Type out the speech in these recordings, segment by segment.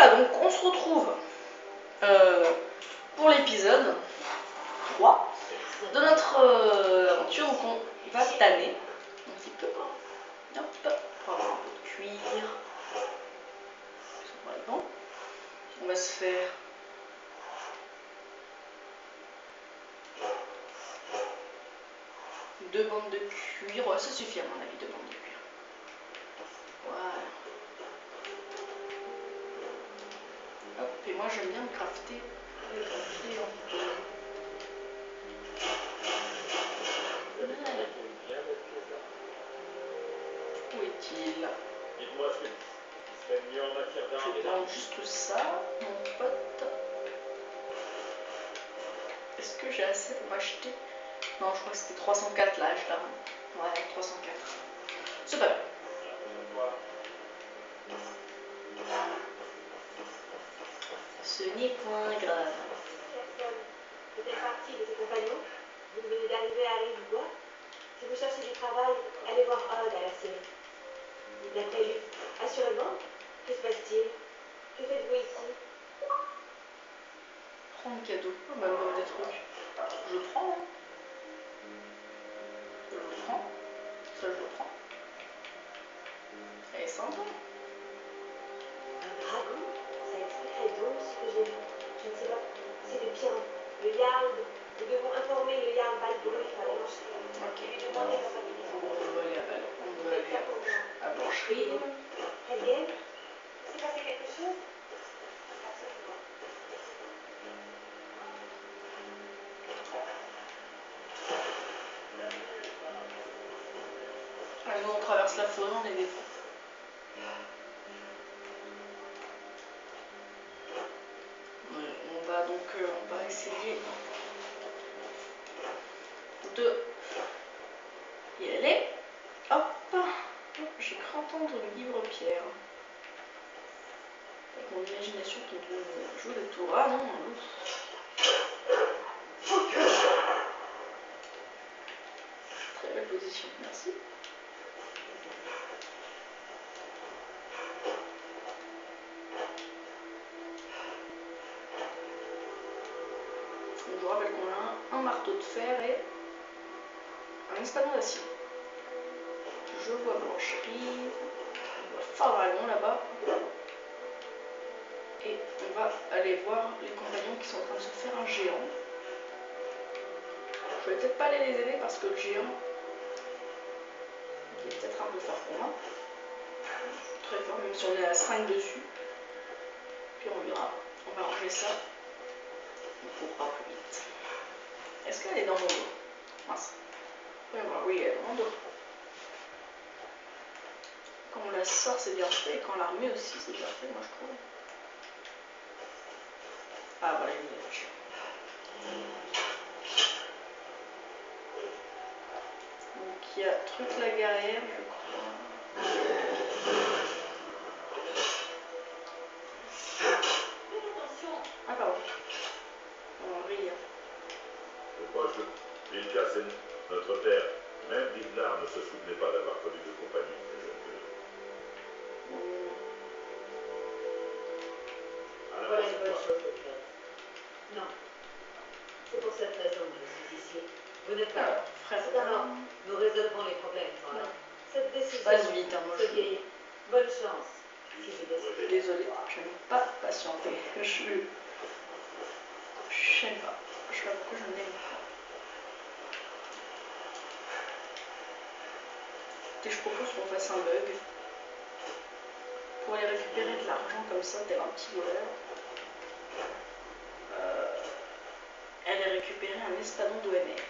voilà, donc on se retrouve pour l'épisode 3 de notre aventure. Donc on va tanner un petit peu. Hop, pour avoir un peu de cuir. On va se faire deux bandes de cuir. Ouais, ça suffit à mon avis, deux bandes de cuir. Voilà. Hop, et moi j'aime bien me crafter les crafter en deux. Où est-il? Dites-moi ce qui serait mieux en matière d'art. Je vais prendre juste ça, mon pote. Est-ce que j'ai assez pour m'acheter? Non, je crois que c'était 304 là, je l'ai. Ouais, 304. C'est pas bien. Ce n'est point grave. Fait-elle partie de tes compagnons? Vous venez d'arriver à Rive-du-Bois? Si vous cherchez du travail, allez voir Odd à la scierie. D'après lui, assurément, que se passe-t-il? Que faites-vous ici? Prends le cadeau. Oh, bah, même des trucs. Je prends, hein. Je prends. Ça, je le prends. Elle est sympa. Un dragon? Ça expliquerait donc ce que j'ai vu. Je ne sais pas. C'est le Piran. Le Jarl. Nous devons informer le Jarl Balbruf à Blancherie. Ok. Et lui demander sa famille. On veut aller à Blancherie. Helgen? S'est passé quelque chose? Absolument. Allez, nous on traverse la forêt, on est des fous. On va donc on va essayer de y aller. Hop, j'ai cru entendre le livre-pierre. Mon imagination qui me joue des tours. Ah non, très belle position, merci. Donc, je vous rappelle qu'on a un marteau de fer et un espadon d'acier. Je vois Blancherie, on voit Faragon là-bas. Et on va aller voir les compagnons qui sont en train de se faire un géant. Je vais peut-être pas aller les aider parce que le géant il est peut-être un peu fort pour moi. Très fort, même si on est à 5 dessus. Puis on verra. On va ranger ça. On courra plus vite. Est-ce qu'elle est dans mon dos? Mince. Oui, elle est dans mon dos. Quand on la sort, c'est bien fait. Et quand on la remet aussi, c'est bien fait, moi je trouve. Ah voilà, il est là. Donc il y a truc la guerrière, je crois. Ah pardon. On rit. Le proche de Vilcassen, notre père, même Vignar ne se souvenait pas d'avoir connu de compagnon. Voilà une bonne chose de faite. Non. C'est pour cette raison que je suis ici. Vous n'êtes pas là. Frère, C'est un ordre. Nous résolverons les problèmes sans là. Cette décision. passe vite, hein, moi Ce vieil. Bonne chance. Si vous décidez. Désolée, je n'aime pas patienter. Je n'aime pas. Je sais pas pourquoi je n'aime pas. Et je propose qu'on fasse un bug pour aller récupérer de l'argent comme ça, tel un petit voleur. Aller récupérer un espadon d'OMR.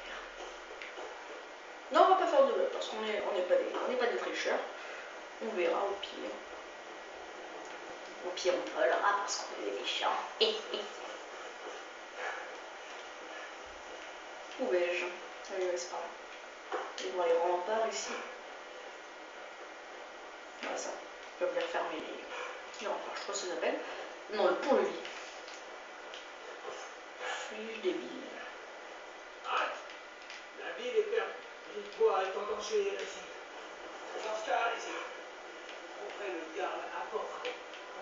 Non, on va pas faire de bug parce qu'on n'est pas des tricheurs. On verra au pire. Au pire, on volera parce qu'on est des méchants. Où vais-je? Ah oui, c'est pas là. Ils vont les remparts ici. Voilà ça. Ils peuvent les refermer les remparts, je crois que ça s'appelle. Non, le pont-levis. Suis-je débile? Arrête! La ville est perdue. Rive-Bois est en danger ici. Dans ce cas, allez-y. Après le Jarl apportera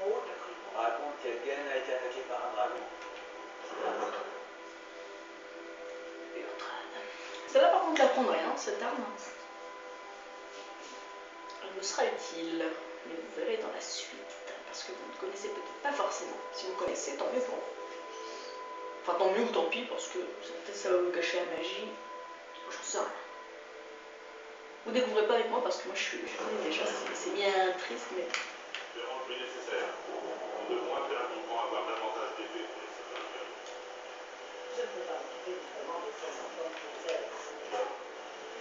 en haut de la tribu. Raconte quel vous l'apprendrez, hein, cette arme. Elle me sera utile, mais vous verrez dans la suite, parce que vous ne connaissez peut-être pas forcément. Si vous connaissez, tant mieux pour vous. Enfin, tant mieux ou tant pis, parce que peut-être ça va vous cacher la magie. J'en sais rien. Vous découvrez pas avec moi, parce que moi je connais déjà, c'est bien triste, mais... Ferons le plus nécessaire. Nous devons impérativement avoir davantage d'effets pour les séparateurs. Je ne peux pas m'occuper justement de ces enfants qui vous aident.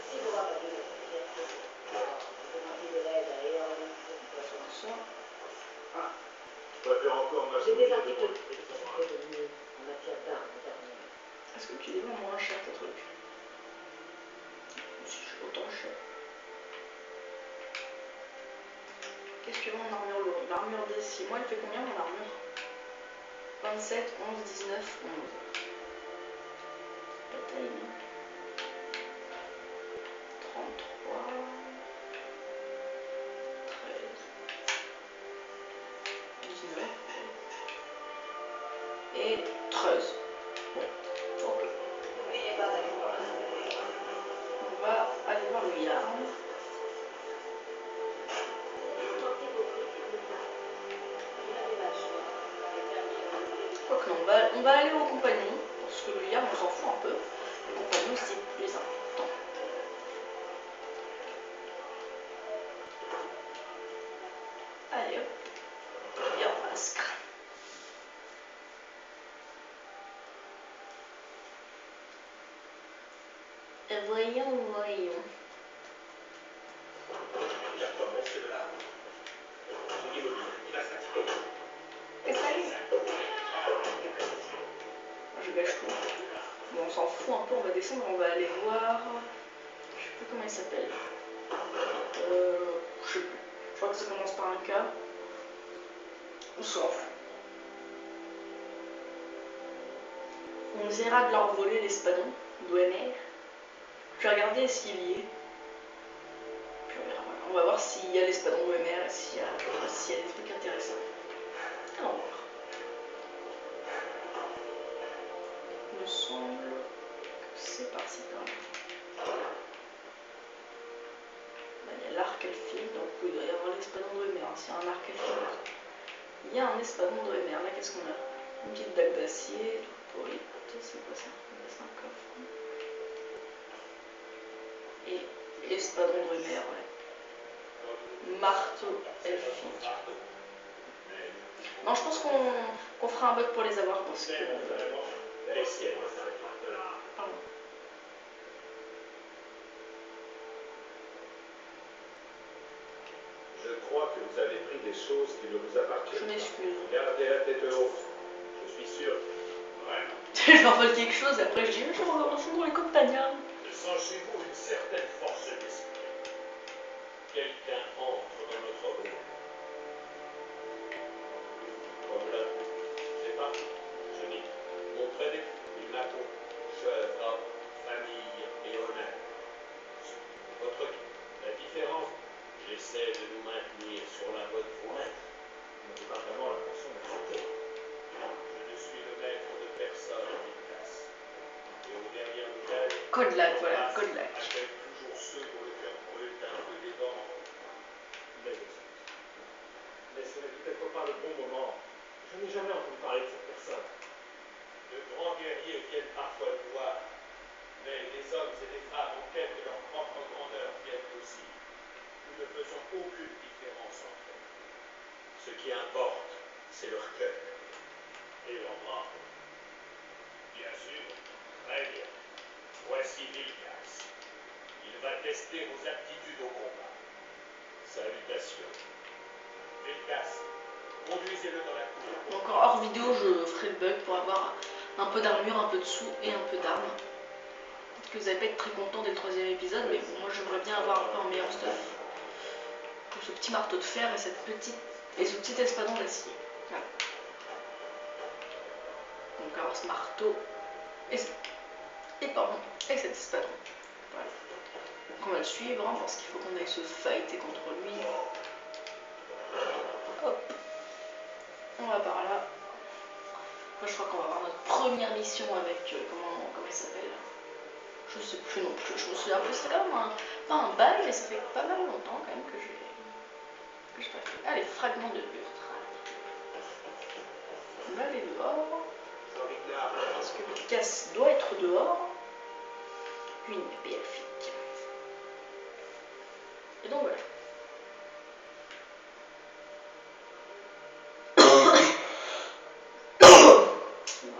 Si vous rappelez votre liberté, vous demandez de l'aide à réorganiser une poisson. Ça... Je préfère encore J'ai des m'assourir aptitudes devant qui sont fait de mieux en matière d'armes d'armure. Est-ce que tu les vends moins cher, tes trucs? Si je suis autant cher. Qu'est-ce que tu vends en armure lourde? L'armure d'acier. Moi, elle fait combien mon armure? 27, 11, 19, 11. Pas terrible. 33, 13, 19 et 13. Bon, ok. N'oubliez pas d'aller voir la On va aller voir le Yarn. Tentez vos briques et vos plats. Vous n'avez pas le choix. Les fermiers ont oublié de Quoique non, on va aller aux compagnons, parce que le Yarn on s'en fout un peu. Les compagnons c'est plus important. Allez hop, et on masque. Voyons. Il a commencé de là. Il est mobile, il va se fatiguer. Qu'est-ce que ça y est? Je gâche tout. Bon, on s'en fout un peu, on va descendre, on va aller voir. Je sais plus comment il s'appelle. Je sais plus. Je crois que ça commence par un K. On s'en fout. On essaiera de leur voler l'espadon d'OMR. Je vais regarder s'il y est. Puis on verra. Voilà. On va voir s'il y a l'espadon d'OMR et s'il y a des trucs intéressants. Allons voir. Il me semble que c'est par-ci par là. Il y a l'arc elfique, donc il doit y avoir l'espadon d'OMR. S'il y a un arc elfique, il y a un espadon d'OMR. Là, qu'est-ce qu'on a? Une petite dague d'acier, pourri. C'est quoi ça? C'est un coffre. Et l'espadon d'OMR, ouais. Marteau elfique. Non, je pense qu'on fera un bug pour les avoir parce que... les siennes. Pardon. Je crois que vous avez pris des choses qui ne vous appartiennent Je pas. m'excuse. Gardez la tête haute. Je suis sûr. Ouais. Je leur vole quelque chose et après je dis je vais rejoindre les compagnons. Je sens chez vous une certaine force d'esprit. Quelqu'un entre dans notre monde. Comme là, c'est pas. Je dis, mon prédécesseur, il m'a pour chevre, famille et honneur. Votre la différence, j'essaie de nous maintenir sur la bonne voie. On n'a pas vraiment l'impression d'accepter. Je ne suis le maître de personne, Vilkas. Et aux dernières nouvelles, Code-lac, voilà, Code-lac. appelle toujours ceux dont le cœur brûle d'un feu dévorant. Mais ce n'est peut-être pas le bon moment. Je n'ai jamais entendu parler de cette personne. De grands guerriers viennent parfois nous voir, mais des hommes et des femmes en quête de leur propre grandeur viennent aussi. Nous ne faisons aucune différence entre eux. Ce qui importe, c'est leur cœur. Et leur bras. Bien sûr. Très bien. Voici Vilkas. Il va tester vos aptitudes au combat. Salutations. Vilkas, conduisez-le dans la cour. Donc hors vidéo je ferai le bug pour avoir un peu d'armure, un peu de sous et un peu d'armes. Peut-être que vous n'allez pas être très content dès le 3e épisode, mais bon, moi j'aimerais bien avoir un peu un meilleur stuff. Comme ce petit marteau de fer et ce petit espadon d'acier. Voilà. Donc avoir ce marteau et cet espadon. Voilà. Donc on va le suivre hein, parce qu'il faut qu'on aille se fighter contre lui. Hop. On va par là. Après, je crois qu'on va avoir notre première mission avec comment il s'appelle. Je Je sais plus non plus, je me souviens plus, c'est quand même pas un bail, mais ça fait pas mal longtemps quand même que j'ai pas fait. Allez, fragment de Urtra. On va aller dehors. Parce que Lucas doit être dehors. Une belle fille. Et donc voilà.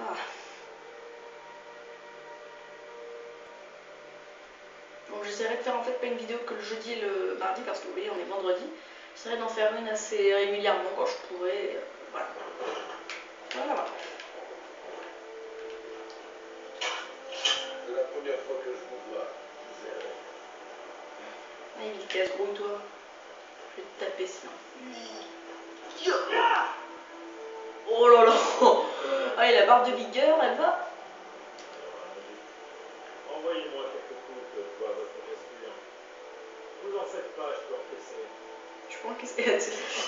Ah. Donc j'essaierai de faire en fait pas une vidéo que le jeudi et le mardi parce que vous voyez on est vendredi. J'essaierai d'en faire une assez régulièrement quand je pourrai. Voilà. Voilà. C'est la première fois que je vous vois. Allez, Lucas, grouille-toi. Je vais te taper sinon. Oh là là. Allez, la barre de vigueur, elle va. Envoyez-moi quelques coups de quoi votre respire. Vous en faites pas, je peux encaisser. Je peux encaisser.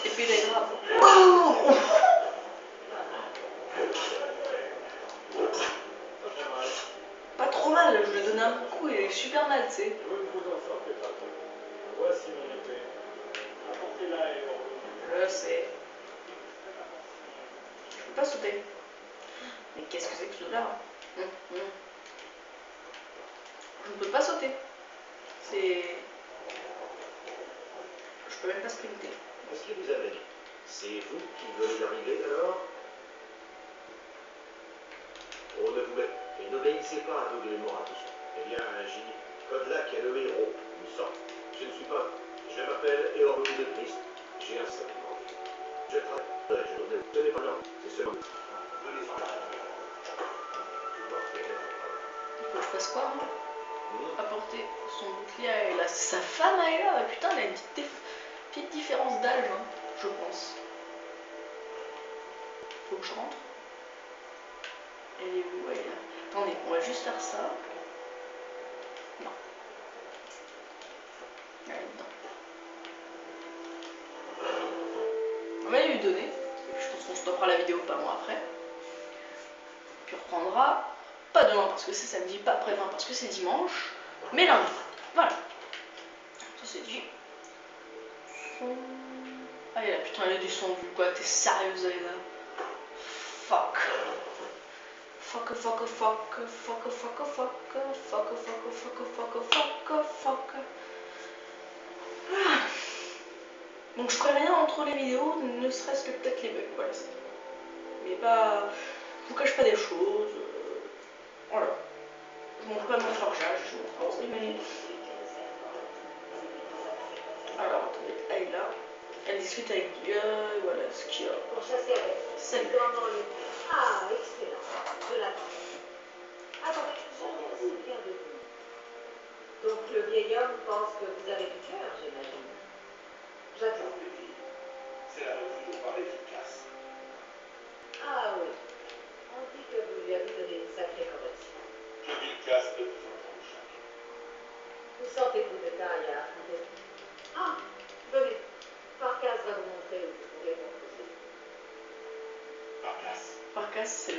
Et puis les graves. Pas trop mal. Pas trop mal, je lui ai donné un coup et il est super mal, tu sais. Vous ne vous en sortez pas trop. Voici mon épée. Apportez-la et on... Je sais. Je peux pas sauter. Mais qu'est-ce que c'est que ce là? Je ne peux pas sauter. C'est... Je peux même pas sprinter. Qu'est-ce qui vous amène? C'est vous qui venez d'arriver alors? Oh, et n'obéissez pas aveuglément à tout ça. Eh bien, Ginny, Kodlak est le héros, il me semble. Je ne suis pas. Je m'appelle Eorlund de Christ. J'ai un seul nom. Je travaille. Ce n'est pas l'ordre, c'est seulement. Venez sans la Il faut que je fasse quoi, moi? Apporter son bouclier à Ayla. Sa femme à Ayla, bah, putain, elle a une petite différence d'âge, hein, je pense. Faut que je rentre. Elle est où, Ayla? Attendez, on va juste faire ça. Non. Elle est dedans. On va lui donner. Je pense qu'on stoppera la vidéo pas loin après. Puis on reprendra, pas demain parce que c'est samedi, pas après-demain parce que c'est dimanche, mais lundi. Voilà. Ça c'est dit. Ah là, putain, elle est descendue quoi, t'es sérieuse Ayla? Fuck. Fuck, fuck, fuck, fuck, fuck, fuck, fuck, fuck, fuck, fuck, fuck, fuck. Donc je ferai rien entre les vidéos, ne serait-ce que peut-être les bugs, voilà. Mais pas... Je vous cache pas des choses. Voilà. Je montre pas mon forgeage, je montre pas mais... Alors, attendez, Ayla. Elle discute avec Dieu, voilà ce qu'il y a. Pour chasser avec. Salut. Ah, excellent. Je l'attends. Attendez, je me souviens de vous. Donc le vieil homme pense que vous avez du cœur, j'imagine. J'attends. C'est la refus de parler efficace. Ah oui. On dit que vous lui avez donné une sacrée correction. Que Vilcas ne vous entende jamais. Vous sentez-vous de taille à affronter? Ah, venez. Farkas va vous montrer où vous pourrez reposer. Farkas. Farkas, c'est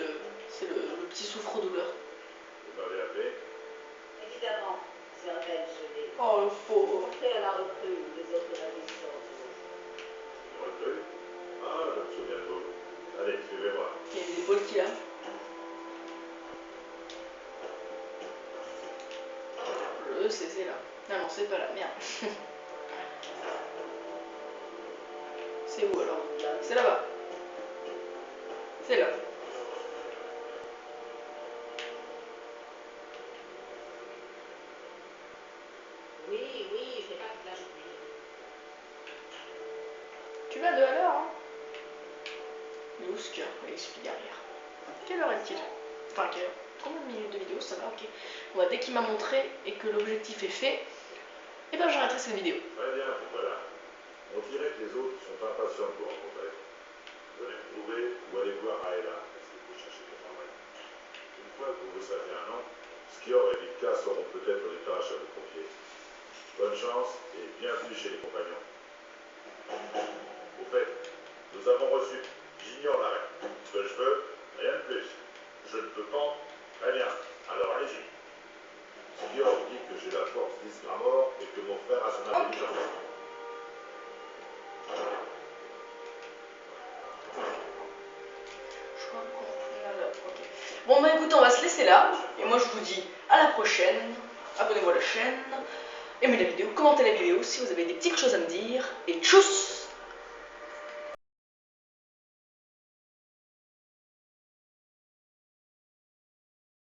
le petit souffre-douleur. Vous m'avez appelé? Évidemment, c'est un belge, je l'ai Oh le pauvre. montré à la recrue où les autres navires sont. Une recrue? Ah, je me souviens de vous. Allez, suivez-moi. Il y a des épaules qu'il a. C'est là. Non, non, c'est pas là, merde. C'est où alors? C'est là-bas. C'est là. Oui, oui, je n'ai pas toute la journée. Tu vas de à l'heure, hein? Il est où ce cœur? Il suffit derrière. Quelle heure est-il? Enfin, quelle heure? Combien de minutes de vidéo? Ça va, ok. Bon, bah, dès qu'il m'a montré et que l'objectif est fait, et ben j'arrêterai cette vidéo. Très bien, voilà. On dirait que les autres sont impatients de vous rencontrer. Venez me trouver ou allez voir Ayla. Est-ce que vous cherchez du travail? Une fois que vous vous serez fait un nom, Skior et Vilcas auront peut-être des tâches à vous confier. Bonne chance et bienvenue chez les compagnons. Au fait, nous avons reçu. J'ignore la règle. Ce que je veux, rien de plus. Je ne peux pas. Très bien. Alors allez-y. Skior dit que j'ai la force d'Isgramor et que mon frère a son intelligence. Bon bah écoutez, on va se laisser là. Et moi je vous dis à la prochaine. Abonnez-vous à la chaîne. Aimez la vidéo, commentez la vidéo si vous avez des petites choses à me dire. Et tchuss!